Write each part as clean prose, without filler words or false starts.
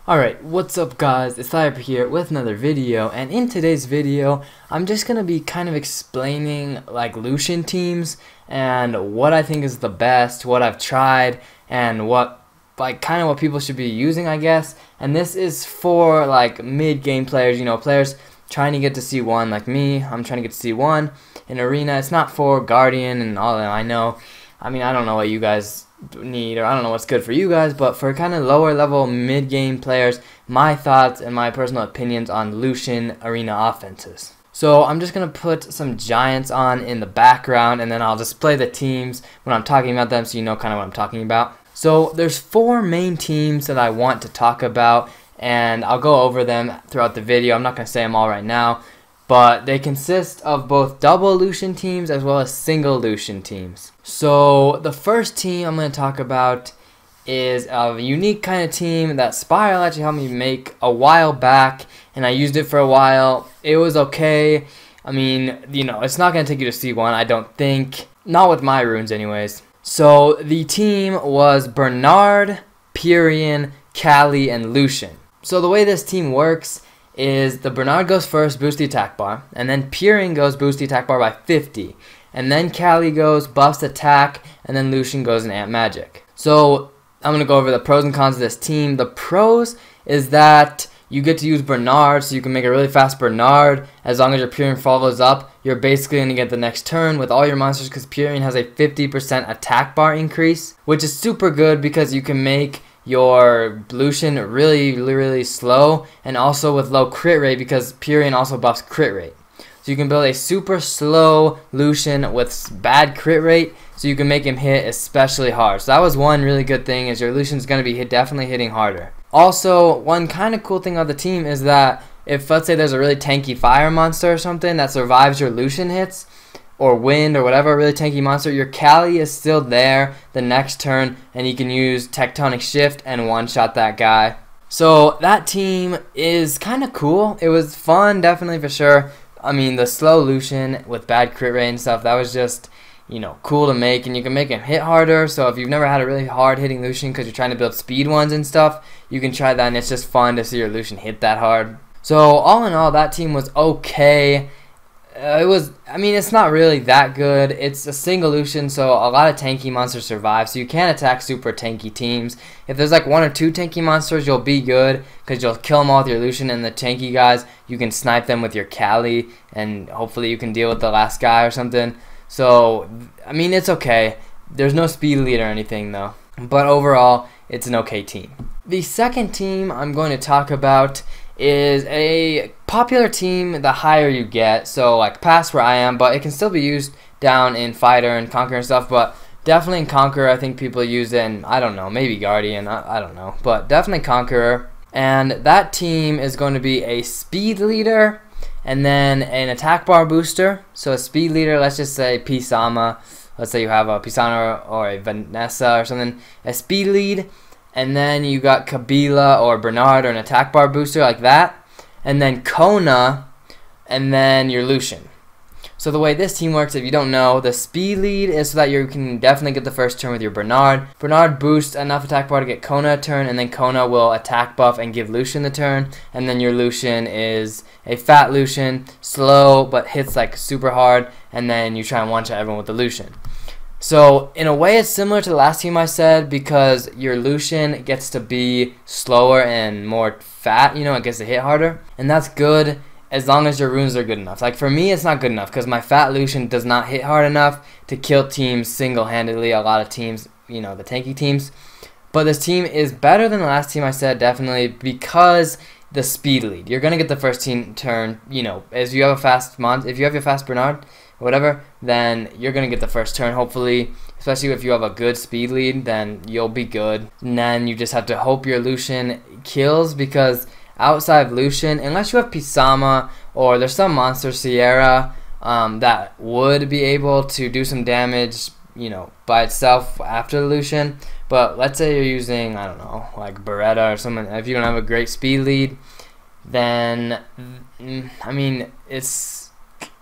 Alright, what's up guys, it's Cyber here with another video, and in today's video I'm just going to be kind of explaining like Lushen teams and what I think is the best, what I've tried, and what what people should be using, I guess. And this is for like mid-game players, players trying to get to C1 like me. I'm trying to get to C1 in Arena. It's not for Guardian and all that. I don't know what you guys need, or I don't know what's good for you guys, but for kind of lower level mid-game players, my thoughts and my personal opinions on Lushen Arena offenses. So I'm just going to put some giants on in the background, and then I'll display the teams when I'm talking about them so you know kind of what I'm talking about. So there's 4 main teams that I want to talk about, and I'll go over them throughout the video. I'm not going to say them all right now, but they consist of both double Lushen teams as well as single Lushen teams. So the first team I'm going to talk about is a unique kind of team that Spiral actually helped me make a while back, and I used it for a while. It was okay. I mean, it's not going to take you to C1, I don't think. Not with my runes anyways. So the team was Bernard, Pyrian, Kali, and Lushen. So the way this team works is the Bernard goes first, boost the attack bar, and then Pyrian goes boost the attack bar by 50, and then Kali goes buffs attack, and then Lushen goes in amp magic. So I'm going to go over the pros and cons of this team. The pros is that you get to use Bernard, so you can make a really fast Bernard. As long as your Pyrian follows up, you're basically going to get the next turn with all your monsters, because Pyrian has a 50% attack bar increase, which is super good because you can make your Lushen really slow, and also with low crit rate because Pyrian also buffs crit rate. So you can build a super slow Lushen with bad crit rate, so you can make him hit especially hard. So that was one really good thing, is your Lushen's going to be definitely hitting harder. Also, one kind of cool thing of the team is that if, let's say, there's a really tanky fire monster or something that survives your Lushen hits, or wind, or whatever, a really tanky monster, your Kali is still there the next turn, and you can use Tectonic Shift and one-shot that guy. So that team is kind of cool. It was fun, definitely, for sure. I mean, the slow Lushen with bad crit rate and stuff, that was just, cool to make, and you can make him hit harder. So if you've never had a really hard hitting Lushen because you're trying to build speed ones and stuff, you can try that, and it's just fun to see your Lushen hit that hard. So all in all, that team was okay. It's not really that good. It's a single Lushen, so a lot of tanky monsters survive, so you can attack super tanky teams. If there's like 1 or 2 tanky monsters, you'll be good, because you'll kill them all with your Lushen, and the tanky guys, you can snipe them with your Kali, and hopefully you can deal with the last guy or something. So, it's okay. There's no speed lead or anything, though. But overall, it's an okay team. The second team I'm going to talk about is a popular team the higher you get, so like past where I am, but it can still be used down in Fighter and Conqueror and stuff, but definitely in Conqueror I think people use it, and I don't know, maybe Guardian, I don't know, but definitely Conqueror. And that team is going to be a speed leader and then an attack bar booster. So a speed leader, let's just say Pisama, let's say you have a Pisana or a Vanessa or something, a speed lead. And then you got Kabila or Bernard or an attack bar booster like that. And then Kona, and then your Lushen. So the way this team works, if you don't know, the speed lead is so that you can definitely get the first turn with your Bernard. Bernard boosts enough attack bar to get Kona a turn, and then Kona will attack buff and give Lushen the turn. And then your Lushen is a fat Lushen, slow but hits like super hard, and then you try and one-shot everyone with the Lushen. So, in a way, it's similar to the last team I said, because your Lushen gets to be slower and more fat, it gets to hit harder. And that's good as long as your runes are good enough. Like, for me, it's not good enough, because my fat Lushen does not hit hard enough to kill teams single-handedly, a lot of teams, the tanky teams. But this team is better than the last team I said, definitely, because the speed lead. You're going to get the first turn, as you have a fast if you have your fast Bernard, whatever, then you're going to get the first turn, hopefully. Especially if you have a good speed lead, then you'll be good. And then you just have to hope your Lushen kills, because outside of Lushen, unless you have Pisama or there's some monster, Sierra, that would be able to do some damage, by itself after the Lushen. But let's say you're using, I don't know, like Beretta or something. If you don't have a great speed lead, then,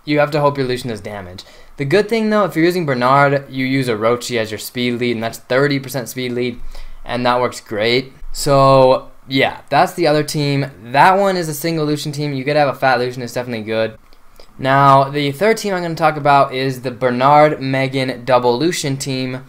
you have to hope your Lushen does damage. The good thing, though, if you're using Bernard, you use Orochi as your speed lead, and that's 30% speed lead, and that works great. So yeah, that's the other team. That one is a single Lushen team. You could have a fat Lushen, it's definitely good. Now, the third team I'm going to talk about is the Bernard Megan double Lushen team.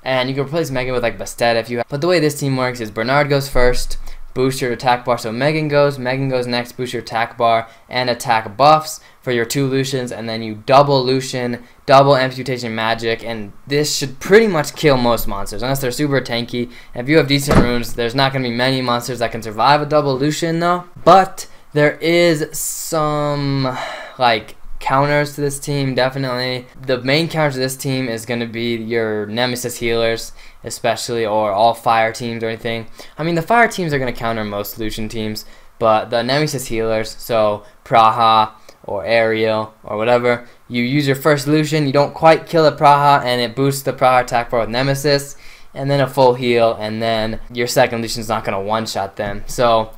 And you can replace Megan with like Bastet if you have. But the way this team works is Bernard goes first, boost your attack bar, so Megan goes next, boost your attack bar and attack buffs for your 2 Lushens, and then you double Lushen, double amputation magic, and this should pretty much kill most monsters, unless they're super tanky. And if you have decent runes, there's not going to be many monsters that can survive a double Lushen though. But there is some like counters to this team, definitely. The main counter to this team is going to be your Nemesis healers, especially, or all fire teams or anything. I mean, the fire teams are going to counter most Lushen teams, but the Nemesis healers, so Praha or Ariel or whatever, you use your first Lushen, you don't quite kill the Praha, and it boosts the Praha attack bar with Nemesis, and then a full heal, and then your second Lushen's not going to one-shot them. So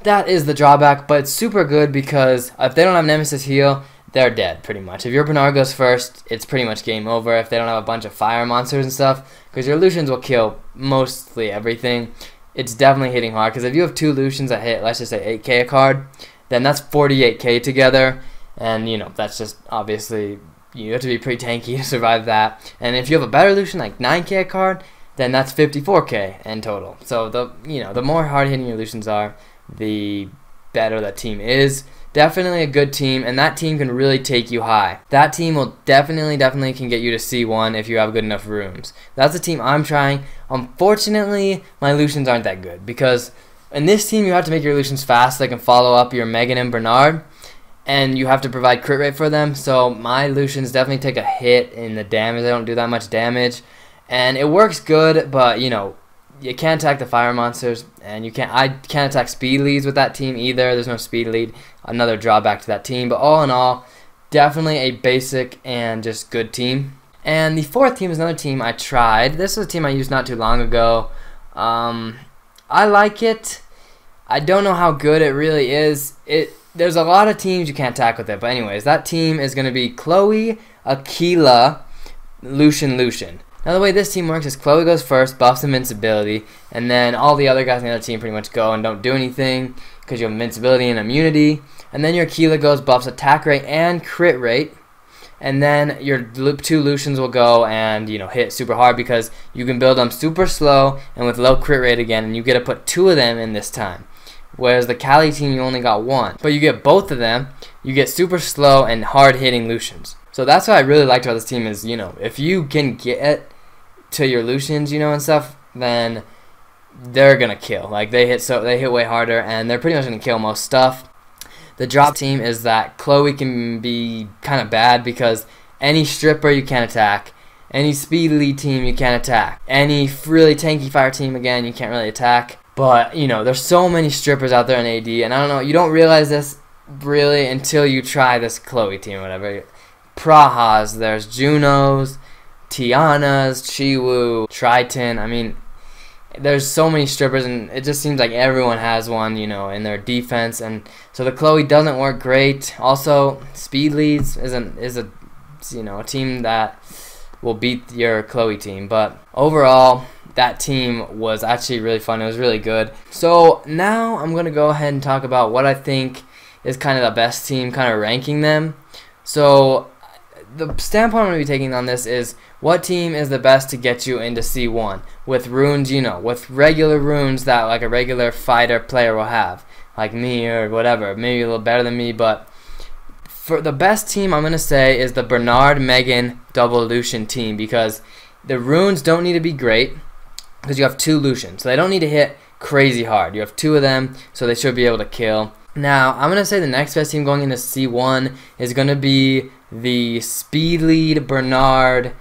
that is the drawback, but it's super good because if they don't have Nemesis heal, they're dead pretty much. If your Bernard goes first, it's pretty much game over if they don't have a bunch of fire monsters and stuff, because your Lushens will kill mostly everything. It's definitely hitting hard, because if you have 2 Lushens that hit, let's just say 8k a card, then that's 48k together, and you know, that's just obviously, you have to be pretty tanky to survive that. And if you have a better Lushen, like 9k a card, then that's 54k in total. So the more hard hitting your Lushens are, the better that team is. Definitely a good team, and that team can really take you high. That team will definitely can get you to C1 if you have good enough runes. That's the team I'm trying. Unfortunately, my Lushens aren't that good, because in this team you have to make your Lushens fast so they can follow up your Megan and Bernard, and you have to provide crit rate for them. So my Lushens definitely take a hit in the damage. They don't do that much damage, and it works good, but you know, you can't attack the fire monsters, and I can't attack speed leads with that team either. There's no speed lead, another drawback to that team. But all in all, definitely a basic and just good team. And the fourth team is another team I tried. This is a team I used not too long ago. I like it. I don't know how good it really is. There's a lot of teams you can't attack with it. But anyways, that team is going to be Chloe, Aquila, Lushen. Now the way this team works is Chloe goes first, buffs invincibility, and then all the other guys in the other team pretty much go and don't do anything because you have invincibility and immunity. And then your Aquila goes, buffs attack rate and crit rate, and then your 2 Lushens will go and hit super hard because you can build them super slow and with low crit rate again, and you get to put 2 of them in this time. Whereas the Cali team, you only got 1, but you get both of them. You get super slow and hard hitting Lushens. So that's what I really liked about this team is, if you can get to your Lushens, and stuff, then they're gonna kill. Like they hit way harder, and they're pretty much gonna kill most stuff. The drop team is that Chloe can be kind of bad because any stripper you can't attack, any speed lead team you can't attack, any really tanky fire team again you can't really attack. But there's so many strippers out there in AD, and I don't know, you don't realize this really until you try this Chloe team or whatever. Prahas, there's Junos, Tianas, Chiwu, Triton. I mean, there's so many strippers, and it just seems like everyone has one, in their defense, and so the Chloe doesn't work great. Also, speed leads is a team that will beat your Chloe team, but overall, that team was actually really fun. It was really good. So now I'm gonna go ahead and talk about what I think is kind of the best team, kind of ranking them. So the standpoint I'm going to be taking on this is what team is the best to get you into C1 with runes, with regular runes that like a regular fighter player will have, like me or whatever, maybe a little better than me. But for the best team, I'm going to say is the Bernard Megan double Lushen team, because the runes don't need to be great because you have 2 Lushens, so they don't need to hit crazy hard. You have 2 of them, so they should be able to kill. Now, I'm going to say the next best team going into C1 is going to be the Speed Lead, Bernard,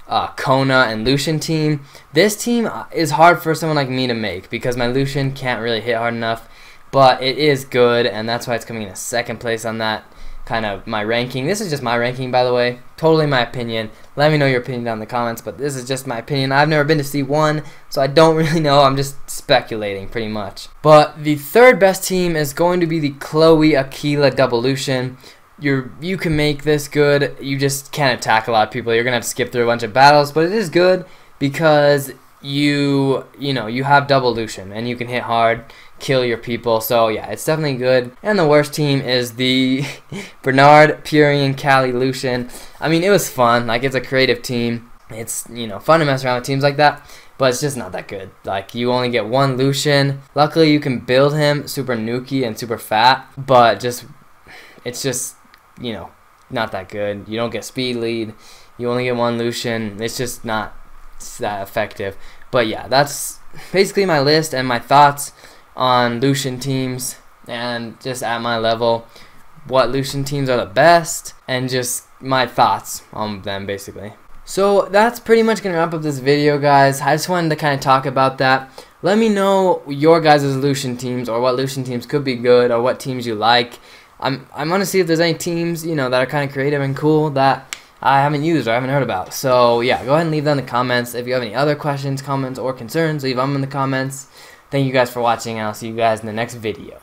Kona, and Lushen team. This team is hard for someone like me to make because my Lushen can't really hit hard enough, but it is good, and that's why it's coming in a second place on that kind of my ranking. This is just my ranking, by the way. Totally my opinion. Let me know your opinion down in the comments, but this is just my opinion. I've never been to C1, so I don't really know. I'm just speculating pretty much. But the third best team is going to be the Chloe Aquila double Lushen. You can make this good. You just can't attack a lot of people. You're gonna have to skip through a bunch of battles, but it is good because you have double Lushen and you can hit hard. kill your people. So yeah, it's definitely good. And the worst team is the Bernard, Purian, Cali, Lushen. I mean, it was fun. Like, it's a creative team. It's, you know, fun to mess around with teams like that, but it's just not that good. Like, you only get one Lushen. Luckily, you can build him super nuky and super fat, but it's just, you know, not that good. You don't get speed lead. You only get one Lushen. It's just not that effective. But yeah, that's basically my list and my thoughts on Lushen teams, and just at my level, what Lushen teams are the best, and just my thoughts on them basically. So that's pretty much going to wrap up this video, guys. I just wanted to kind of talk about that. Let me know your guys' Lushen teams, or what Lushen teams could be good, or what teams you like. I'm going to see if there's any teams, you know, that are kind of creative and cool that I haven't used or I haven't heard about. So yeah, go ahead and leave that in the comments. If you have any other questions, comments, or concerns, leave them in the comments. Thank you guys for watching, and I'll see you guys in the next video.